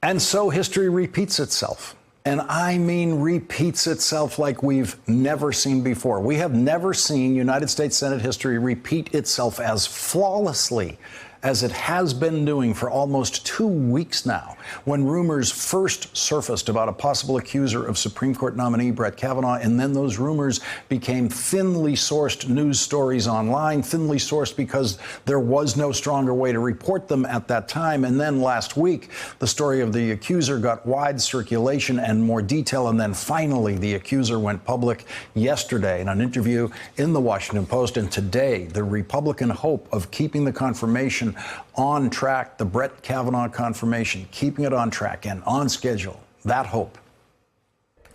And so history repeats itself. And I mean repeats itself like we've never seen before. We have never seen United States Senate history repeat itself as flawlessly as it has been doing for almost 2 weeks now, when rumors first surfaced about a possible accuser of Supreme Court nominee Brett Kavanaugh, and then those rumors became thinly sourced news stories online, thinly sourced because there was no stronger way to report them at that time. And then last week, the story of the accuser got wide circulation and more detail, and then finally the accuser went public yesterday in an interview in the Washington Post. And today, the Republican hope of keeping the confirmation on track, the Brett Kavanaugh confirmation, keeping it on track and on schedule, that hope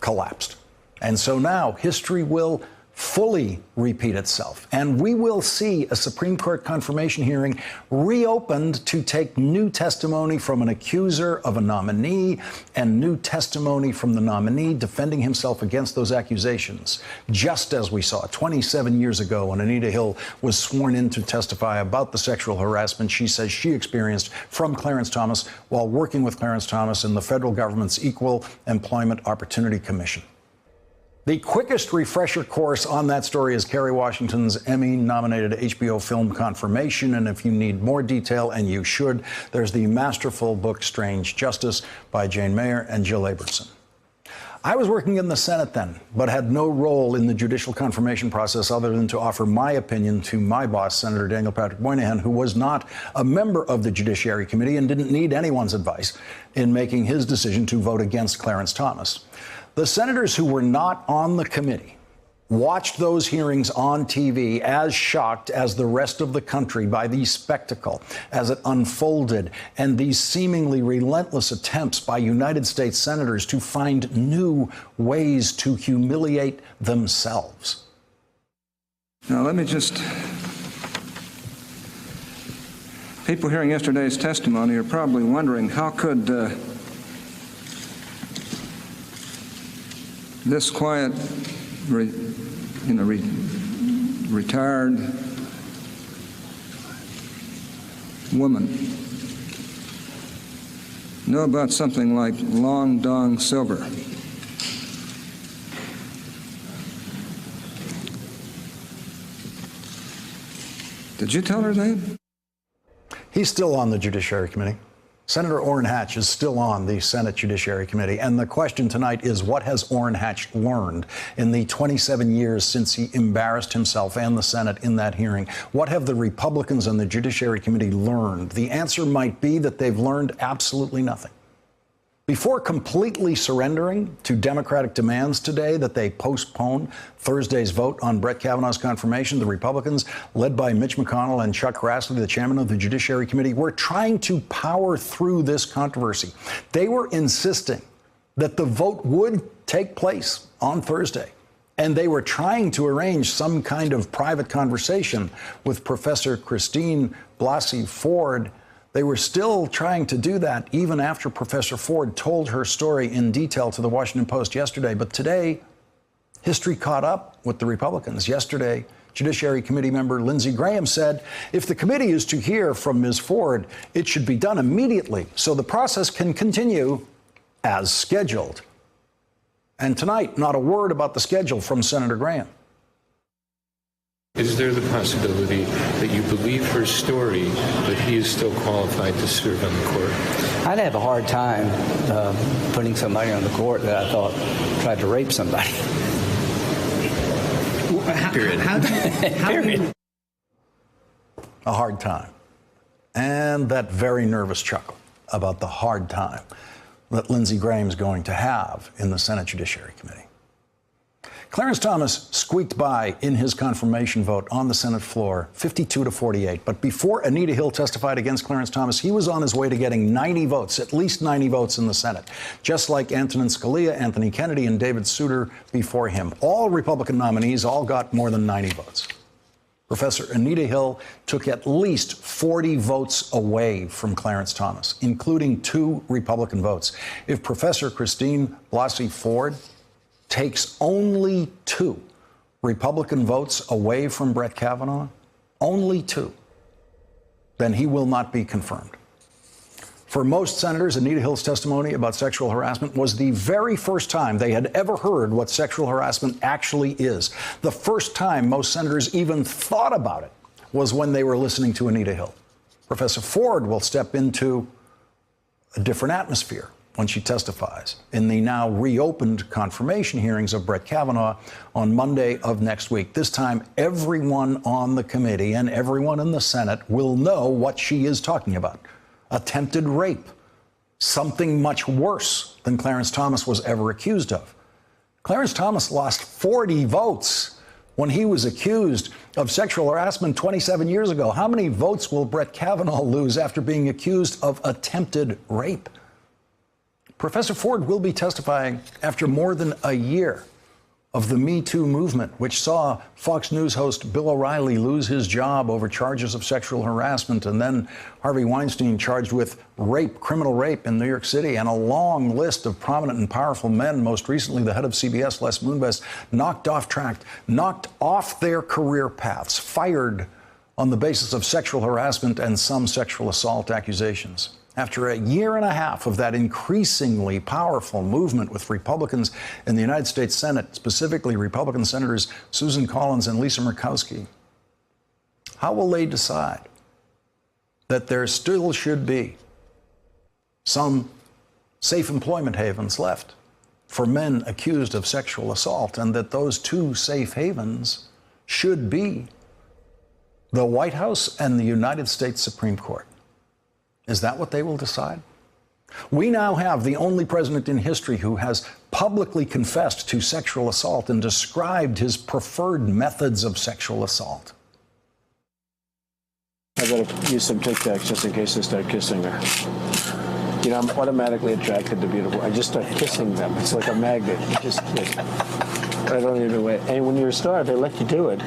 collapsed. And so now history will fully repeat itself, and we will see a Supreme Court confirmation hearing reopened to take new testimony from an accuser of a nominee and new testimony from the nominee defending himself against those accusations, just as we saw 27 years ago when Anita Hill was sworn in to testify about the sexual harassment she says she experienced from Clarence Thomas while working with Clarence Thomas in the federal government's Equal Employment Opportunity Commission. The quickest refresher course on that story is Kerry Washington's Emmy-nominated HBO film Confirmation. And if you need more detail, and you should, there's the masterful book Strange Justice by Jane Mayer and Jill Abramson. I was working in the Senate then, but had no role in the judicial confirmation process other than to offer my opinion to my boss, Senator Daniel Patrick Moynihan, who was not a member of the Judiciary Committee and didn't need anyone's advice in making his decision to vote against Clarence Thomas. The senators who were not on the committee watched those hearings on TV as shocked as the rest of the country by the spectacle as it unfolded and these seemingly relentless attempts by United States senators to find new ways to humiliate themselves. Now, let me just... People hearing yesterday's testimony are probably wondering, how could this quiet, retired woman know about something like Long Dong Silver? Did you tell her that? He's still on the Judiciary Committee. Senator Orrin Hatch is still on the Senate Judiciary Committee. And the question tonight is, what has Orrin Hatch learned in the 27 years since he embarrassed himself and the Senate in that hearing? What have the Republicans and the Judiciary Committee learned? The answer might be that they've learned absolutely nothing. Before completely surrendering to Democratic demands today that they postpone Thursday's vote on Brett Kavanaugh's confirmation, the Republicans, led by Mitch McConnell and Chuck Grassley, the chairman of the Judiciary Committee, were trying to power through this controversy. They were insisting that the vote would take place on Thursday. And they were trying to arrange some kind of private conversation with Professor Christine Blasey Ford. They were still trying to do that even after Professor Ford told her story in detail to the Washington Post yesterday. But today, history caught up with the Republicans. Yesterday, Judiciary Committee member Lindsey Graham said, if the committee is to hear from Ms. Ford, it should be done immediately so the process can continue as scheduled. And tonight, not a word about the schedule from Senator Graham. Is there the possibility that you believe her story, but he is still qualified to serve on the court? I'd have a hard time putting somebody on the court that I thought tried to rape somebody. Period. Period. A hard time. And that very nervous chuckle about the hard time that Lindsey Graham's going to have in the Senate Judiciary Committee. Clarence Thomas squeaked by in his confirmation vote on the Senate floor, 52-48. But before Anita Hill testified against Clarence Thomas, he was on his way to getting 90 votes, at least 90 votes in the Senate, just like Antonin Scalia, Anthony Kennedy, and David Souter before him. All Republican nominees all got more than 90 votes. Professor Anita Hill took at least 40 votes away from Clarence Thomas, including 2 Republican votes. If Professor Christine Blasey Ford takes only 2 Republican votes away from Brett Kavanaugh, only 2, then he will not be confirmed. For most senators, Anita Hill's testimony about sexual harassment was the very first time they had ever heard what sexual harassment actually is. The first time most senators even thought about it was when they were listening to Anita Hill. Professor Ford will step into a different atmosphere when she testifies in the now reopened confirmation hearings of Brett Kavanaugh on Monday of next week. This time, everyone on the committee and everyone in the Senate will know what she is talking about. Attempted rape, something much worse than Clarence Thomas was ever accused of. Clarence Thomas lost 40 votes when he was accused of sexual harassment 27 years ago. How many votes will Brett Kavanaugh lose after being accused of attempted rape? Professor Ford will be testifying after more than a year of the Me Too movement, which saw Fox News host Bill O'Reilly lose his job over charges of sexual harassment, and then Harvey Weinstein charged with rape, criminal rape in New York City, and a long list of prominent and powerful men, most recently the head of CBS, Les Moonves, knocked off track, knocked off their career paths, fired on the basis of sexual harassment and some sexual assault accusations. After a year and a half of that increasingly powerful movement with Republicans in the United States Senate, specifically Republican Senators Susan Collins and Lisa Murkowski, how will they decide that there still should be some safe employment havens left for men accused of sexual assault, and that those two safe havens should be the White House and the United States Supreme Court? Is that what they will decide? We now have the only president in history who has publicly confessed to sexual assault and described his preferred methods of sexual assault. I gotta use some Tic Tacs just in case I start kissing her. You know, I'm automatically attracted to beautiful. I just start kissing them. It's like a magnet. You just kiss. I don't even wait. And when you're a star, they let you do it.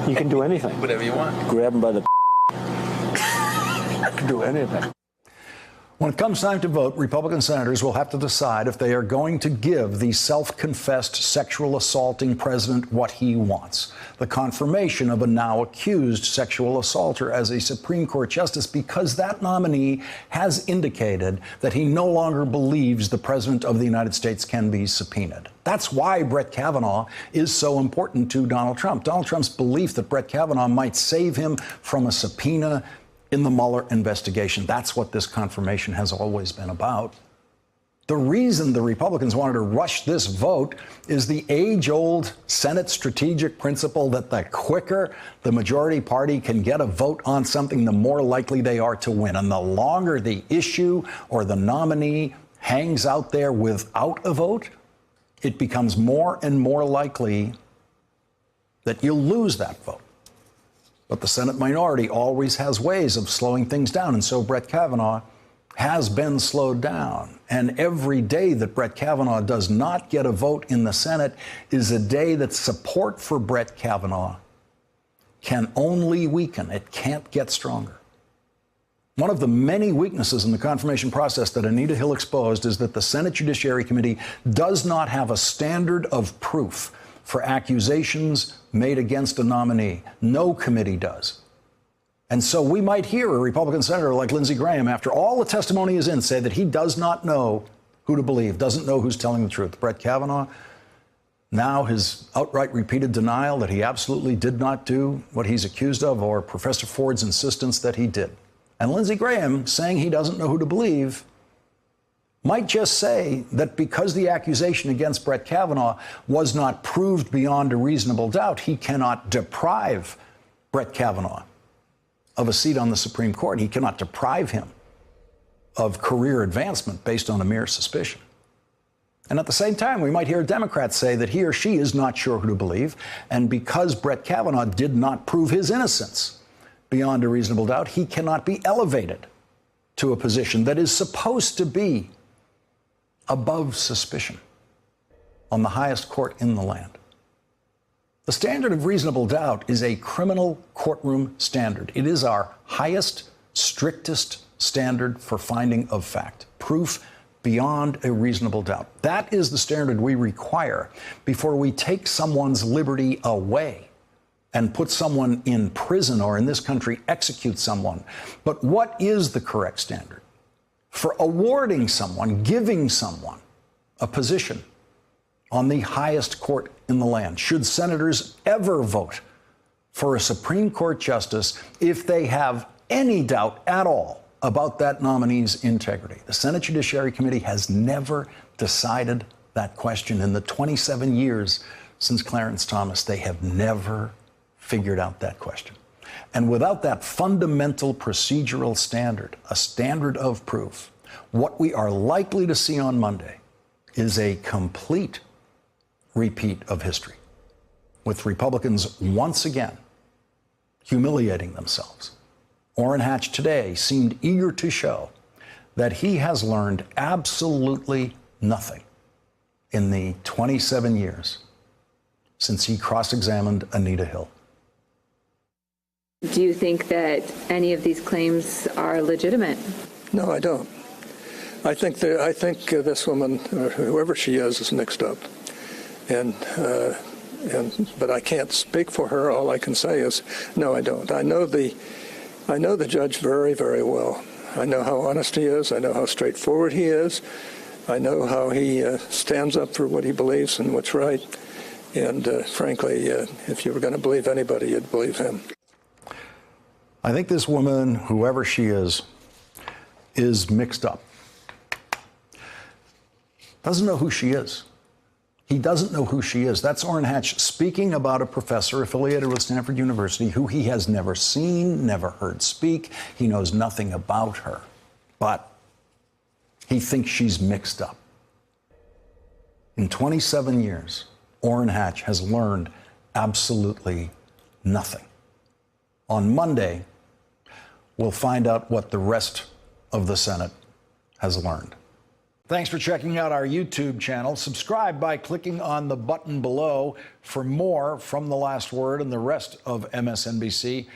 You can do anything. Whatever you want. Grab them by the do anything. When it comes time to vote, Republican senators will have to decide if they are going to give the self-confessed sexual assaulting president what he wants: the confirmation of a now accused sexual assaulter as a Supreme Court justice, because that nominee has indicated that he no longer believes the president of the United States can be subpoenaed. That's why Brett Kavanaugh is so important to Donald Trump. Donald Trump's belief that Brett Kavanaugh might save him from a subpoena in the Mueller investigation. That's what this confirmation has always been about. The reason the Republicans wanted to rush this vote is the age-old Senate strategic principle that the quicker the majority party can get a vote on something, the more likely they are to win. And the longer the issue or the nominee hangs out there without a vote, it becomes more and more likely that you'll lose that vote. But the Senate minority always has ways of slowing things down, and so Brett Kavanaugh has been slowed down. And every day that Brett Kavanaugh does not get a vote in the Senate is a day that support for Brett Kavanaugh can only weaken. It can't get stronger. One of the many weaknesses in the confirmation process that Anita Hill exposed is that the Senate Judiciary Committee does not have a standard of proof for accusations made against a nominee. No committee does. And so we might hear a Republican senator like Lindsey Graham, after all the testimony is in, say that he does not know who to believe, doesn't know who's telling the truth. Brett Kavanaugh, now his outright repeated denial that he absolutely did not do what he's accused of, or Professor Ford's insistence that he did. And Lindsey Graham saying he doesn't know who to believe might just say that because the accusation against Brett Kavanaugh was not proved beyond a reasonable doubt, he cannot deprive Brett Kavanaugh of a seat on the Supreme Court. He cannot deprive him of career advancement based on a mere suspicion. And at the same time, we might hear Democrats say that he or she is not sure who to believe, and because Brett Kavanaugh did not prove his innocence beyond a reasonable doubt, he cannot be elevated to a position that is supposed to be above suspicion on the highest court in the land. The standard of reasonable doubt is a criminal courtroom standard. It is our highest, strictest standard for finding of fact, proof beyond a reasonable doubt. That is the standard we require before we take someone's liberty away and put someone in prison, or in this country, execute someone. But what is the correct standard? for awarding someone, giving someone a position on the highest court in the land. Should senators ever vote for a Supreme Court justice if they have any doubt at all about that nominee's integrity? The Senate Judiciary Committee has never decided that question. In the 27 years since Clarence Thomas, they have never figured out that question. And without that fundamental procedural standard, a standard of proof, what we are likely to see on Monday is a complete repeat of history, with Republicans once again humiliating themselves. Orrin Hatch today seemed eager to show that he has learned absolutely nothing in the 27 years since he cross-examined Anita Hill. Do you think that any of these claims are legitimate? No, I don't. I think this woman, or whoever she is mixed up, but I can't speak for her. All I can say is, no, I don't. I know the judge very, very well. I know how honest he is. I know how straightforward he is. I know how he stands up for what he believes and what's right. And frankly, if you were going to believe anybody, you'd believe him. I think this woman, whoever she is mixed up. Doesn't know who she is. He doesn't know who she is. That's Orrin Hatch speaking about a professor affiliated with Stanford University who he has never seen, never heard speak. He knows nothing about her, but he thinks she's mixed up. In 27 years, Orrin Hatch has learned absolutely nothing. On Monday, we'll find out what the rest of the Senate has learned. Thanks for checking out our YouTube channel. Subscribe by clicking on the button below for more from The Last Word and the rest of MSNBC.